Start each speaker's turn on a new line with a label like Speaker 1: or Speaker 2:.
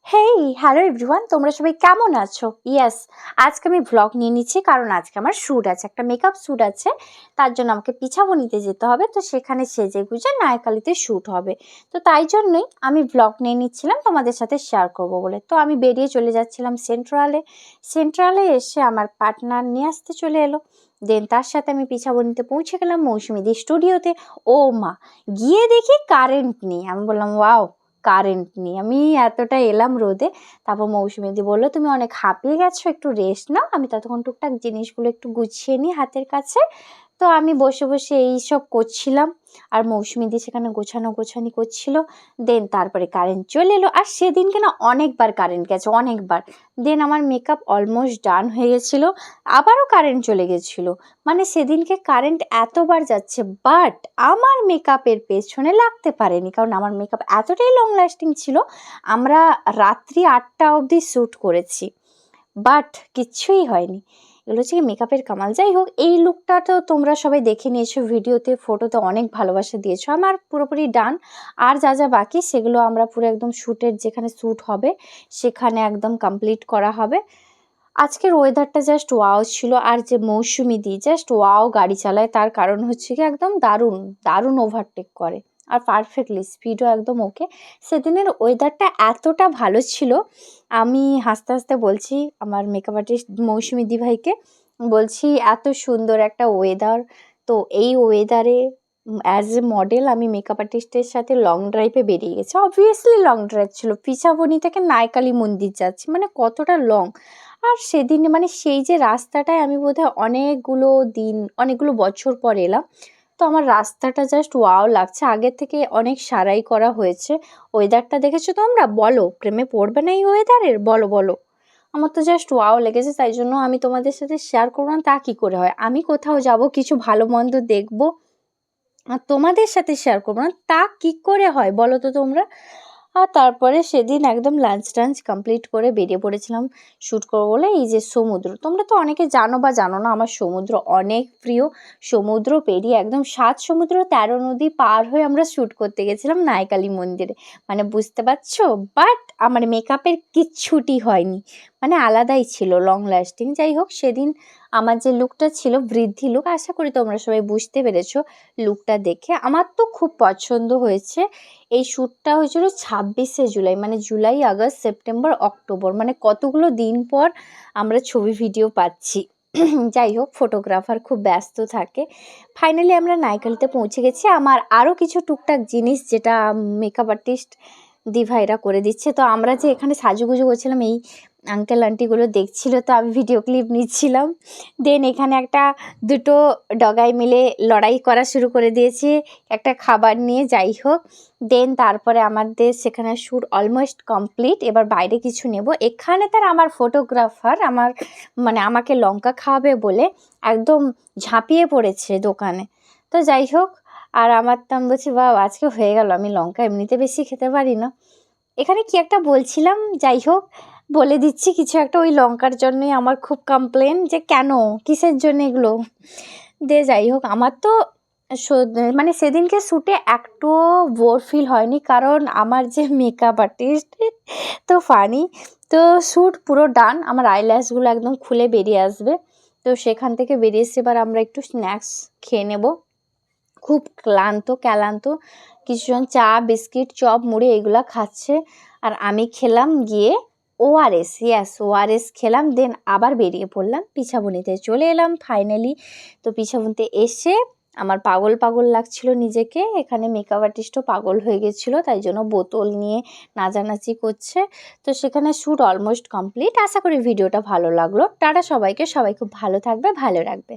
Speaker 1: Hey hello everyone, তোমরা সবাই কেমন আছো? ইয়েস, আজকে আমি ভ্লগ নিয়ে নিচ্ছি কারণ আজকে আমার শ্যুট আছে, একটা মেকআপ শ্যুট আছে। তার জন্য আমাকে পিছাবনিতে যেতে হবে, তো সেখানে সেজে গুজে নায়কালিতে শ্যুট হবে। তো তাই জন্যই আমি ভ্লগ নিয়ে নিচ্ছিলাম তোমাদের সাথে শেয়ার করব বলে। তো আমি বেরিয়ে চলে যাচ্ছিলাম সেন্ট্রালে এসে আমার পার্টনার নিয়ে আসতে চলে এলো। দেন তার সাথে আমি পিছাবনিতে পৌঁছে গেলাম মৌসুমীদি স্টুডিওতে। ও মা, গিয়ে দেখি কারেন্ট নেই। আমি বললাম ওয়াও, কারেন্ট নেই। আমি এতটা এলাম রোদে। তারপর মৌসুমীদি বললো তুমি অনেক হাঁপিয়ে গেছো, একটু রেস্ট নাও। আমি ততক্ষণ টুকটাক জিনিসগুলো একটু গুছিয়ে নিই হাতের কাছে। তো আমি বসে বসে এইসব করছিলাম, আর মৌসুমীদি সেখানে গোছানি করছিল। দেন তারপরে কারেন্ট চলে এলো, আর সেদিনকে না অনেকবার কারেন্ট গেছে, অনেকবার। দেন আমার মেকআপ অলমোস্ট ডান হয়ে গেছিলো, আবারও কারেন্ট চলে গেছিলো। মানে সেদিনকে কারেন্ট এতবার যাচ্ছে, বাট আমার মেকআপের পেছনে লাগতে পারেনি, কারণ আমার মেকআপ এতটাই লং লাস্টিং ছিল। আমরা রাত্রি 8টা অবধি শ্যুট করেছি, বাট কিচ্ছুই হয়নি। এগুলো হচ্ছে কি মেকআপের কামাল। যাই হোক, এই লুকটা তো তোমরা সবাই দেখে নিয়েছো ভিডিওতে, ফটোতে অনেক ভালোবাসা দিয়েছো। আমার পুরোপুরি ডান। আর যা যা বাকি সেগুলো আমরা পুরো একদম শ্যুটের যেখানে শ্যুট হবে সেখানে একদম কমপ্লিট করা হবে। আজকের ওয়েদারটা জাস্ট ওয়াও ছিল, আর যে মৌসুমীদি জাস্ট ওয়াও গাড়ি চালায়। তার কারণ হচ্ছে কি একদম দারুণ দারুণ ওভারটেক করে, আর পারফেক্টলি স্পিডও একদম ওকে। সেদিনের ওয়েদারটা এতটা ভালো ছিল, আমি হাসতে হাসতে বলছি আমার মেকআপ আর্টিস্ট মৌসুমীদি ভাইকে, বলছি এত সুন্দর একটা ওয়েদার, তো এই ওয়েদারে অ্যাজ এ মডেল আমি মেকআপ আর্টিস্টের সাথে লং ড্রাইভে বেরিয়ে গেছি। অবভিয়াসলি লং ড্রাইভ ছিল, পিছাবনি থেকে নায়কালী মন্দির যাচ্ছি, মানে কতটা লং। আর সেদিন মানে সেই যে রাস্তাটায় আমি বোধহয় অনেকগুলো বছর পর এলাম। তো আমার রাস্তাটা জাস্ট ওয়াও লাগছে, আগের থেকে অনেক সারাই করা হয়েছে। ওয়েদারটা দেখেছো তোমরা? বলো, প্রেমে পড়বে না এই ওয়েদারের? বলো বলো। আমার তো জাস্ট ওয়াও লেগেছে, তাই জন্য আমি তোমাদের সাথে শেয়ার করবো না তা কি করে হয়? আমি কোথাও যাব, কিছু ভালো মন্দ দেখবো, আর তোমাদের সাথে শেয়ার করবো না তা কি করে হয় বলো তো তোমরা? আর তারপরে সেদিন একদম লাঞ্চ কমপ্লিট করে বেরিয়ে পড়েছিলাম শ্যুট করবো বলে। এই যে সমুদ্র, তোমরা তো অনেকে জানো বা জানো না, আমার সমুদ্র অনেক প্রিয়। সমুদ্র পেরিয়ে একদম 7 সমুদ্র 13 নদী পার হয়ে আমরা শ্যুট করতে গেছিলাম নায়কালী মন্দিরে। মানে বুঝতে পারছো? বাট আমার মেকআপের কিচ্ছুটি হয়নি, মানে আলাদাই ছিল, লং লাস্টিং। যাই হোক, সেদিন আমার যে লুকটা ছিল বৃদ্ধি লুক, আশা করি তোমরা সবাই বুঝতে পেরেছো। লুকটা দেখে আমার তো খুব পছন্দ হয়েছে। এই শ্যুটটা হয়েছিল 26শে জুলাই, মানে জুলাই, আগস্ট, সেপ্টেম্বর, অক্টোবর, মানে কতগুলো দিন পর আমরা ছবি ভিডিও পাচ্ছি। যাই হোক, ফটোগ্রাফার খুব ব্যস্ত থাকে। ফাইনালি আমরা নায়কালিতে পৌঁছে গেছি। আমার আরও কিছু টুকটাক জিনিস যেটা মেকআপ আর্টিস্ট দিভাইরা করে দিচ্ছে। তো আমরা যে এখানে সাজুগুজু করছিলাম, এই আঙ্কেল আন্টিগুলো দেখছিল, তো আমি ভিডিও ক্লিপ নিচ্ছিলাম। দেন এখানে দুটো ডগাই মিলে লড়াই করা শুরু করে দিয়েছে একটা খাবার নিয়ে। যাই হোক, দেন তারপরে আমাদের সেখানে শ্যুট অলমোস্ট কমপ্লিট। এবার বাইরে কিছু নেব। এখানে তার আমার ফটোগ্রাফার আমাকে লঙ্কা খাওয়াবে বলে একদম ঝাঁপিয়ে পড়েছে দোকানে। তো যাই হোক, আর আমার তো আমি বলছি বা আজকে হয়ে গেল, আমি লঙ্কা এমনিতে বেশি খেতে পারি না। এখানে কি একটা বলছিলাম, যাই হোক বলে দিচ্ছি কিছু একটা। ওই লঙ্কার জন্যই আমার খুব কমপ্লেন, যে কেন, কিসের জন্য এগুলো। যাই হোক, আমার তো মানে সেদিনকে শ্যুটে একটুও বোর ফিল হয়নি, কারণ আমার যে মেকআপ আর্টিস্ট তো ফানি। তো শ্যুট পুরো ডান, আমার আইল্যাশগুলো একদম খুলে বেরিয়ে আসবে। তো সেখান থেকে বেরিয়ে এসে এবার আমরা একটু স্ন্যাক্স খেয়ে নেব। খুব ক্লান্ত, কিছুজন চা বিস্কিট চপ মুড়ি এগুলা খাচ্ছে, আর আমি খেলাম গিয়ে ওআরএস। ওআরএস খেলাম। দেন আবার বেরিয়ে পড়লাম, পিছাবনিতে চলে এলাম ফাইনালি। তো পিছাবনিতে এসে আমার পাগল লাগছিল নিজেকে। এখানে মেকআপ আর্টিস্টও পাগল হয়ে গেছিলো, তাই জন্য বোতল নিয়ে নাচানাচি করছে। তো সেখানে শ্যুট অলমোস্ট কমপ্লিট। আশা করি ভিডিওটা ভালো লাগলো। টাটা সবাইকে, সবাই খুব ভালো থাকবে, ভালো রাখবে।